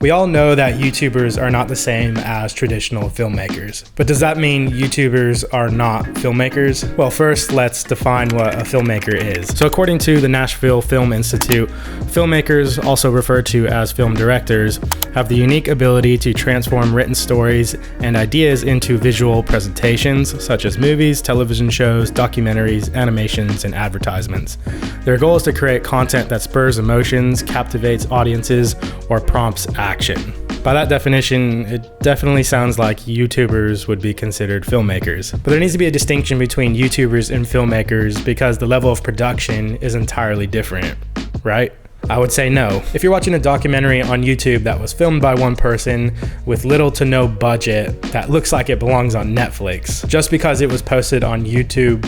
We all know that YouTubers are not the same as traditional filmmakers. But does that mean YouTubers are not filmmakers? Well, first, let's define what a filmmaker is. So according to the Nashville Film Institute, filmmakers, also referred to as film directors, have the unique ability to transform written stories and ideas into visual presentations, such as movies, television shows, documentaries, animations, and advertisements. Their goal is to create content that spurs emotions, captivates audiences, or prompts action. By that definition, it definitely sounds like YouTubers would be considered filmmakers. But there needs to be a distinction between YouTubers and filmmakers because the level of production is entirely different, right? I would say no. If you're watching a documentary on YouTube that was filmed by one person with little to no budget that looks like it belongs on Netflix, just because it was posted on YouTube,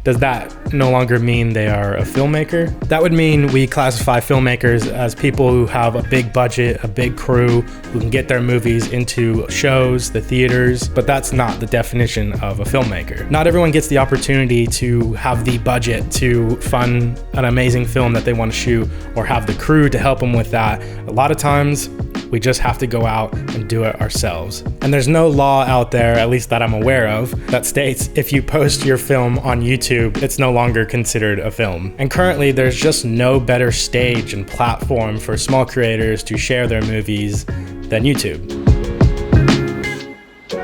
does that no longer mean they are a filmmaker? That would mean we classify filmmakers as people who have a big budget, a big crew, who can get their movies into shows, the theaters, but that's not the definition of a filmmaker. Not everyone gets the opportunity to have the budget to fund an amazing film that they want to shoot or have the crew to help them with that. A lot of times, we just have to go out and do it ourselves. And there's no law out there, at least that I'm aware of, that states if you post your film on YouTube, it's no longer considered a film. And currently, there's just no better stage and platform for small creators to share their movies than YouTube.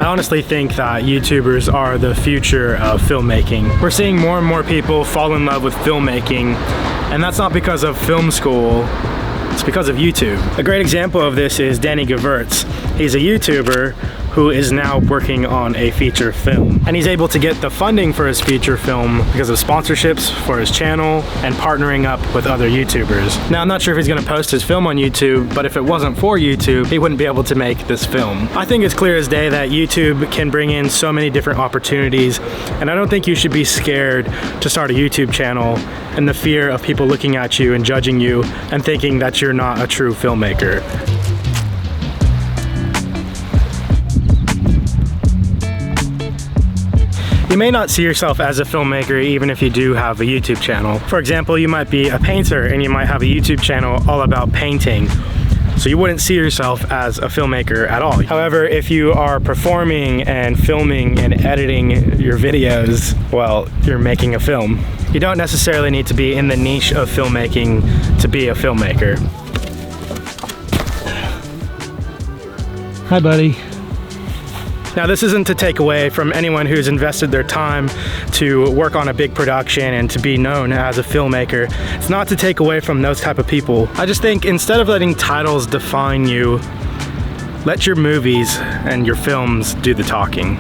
I honestly think that YouTubers are the future of filmmaking. We're seeing more and more people fall in love with filmmaking, and that's not because of film school. It's because of YouTube. A great example of this is Danny Gewirtz. He's a YouTuber who is now working on a feature film. And he's able to get the funding for his feature film because of sponsorships for his channel and partnering up with other YouTubers. Now, I'm not sure if he's gonna post his film on YouTube, but if it wasn't for YouTube, he wouldn't be able to make this film. I think it's clear as day that YouTube can bring in so many different opportunities, and I don't think you should be scared to start a YouTube channel and the fear of people looking at you and judging you and thinking that you're not a true filmmaker. You may not see yourself as a filmmaker even if you do have a YouTube channel. For example, you might be a painter and you might have a YouTube channel all about painting. So you wouldn't see yourself as a filmmaker at all. However, if you are performing and filming and editing your videos, well, you're making a film. You don't necessarily need to be in the niche of filmmaking to be a filmmaker. Hi, buddy. Now, this isn't to take away from anyone who's invested their time to work on a big production and to be known as a filmmaker. It's not to take away from those type of people. I just think instead of letting titles define you, let your movies and your films do the talking.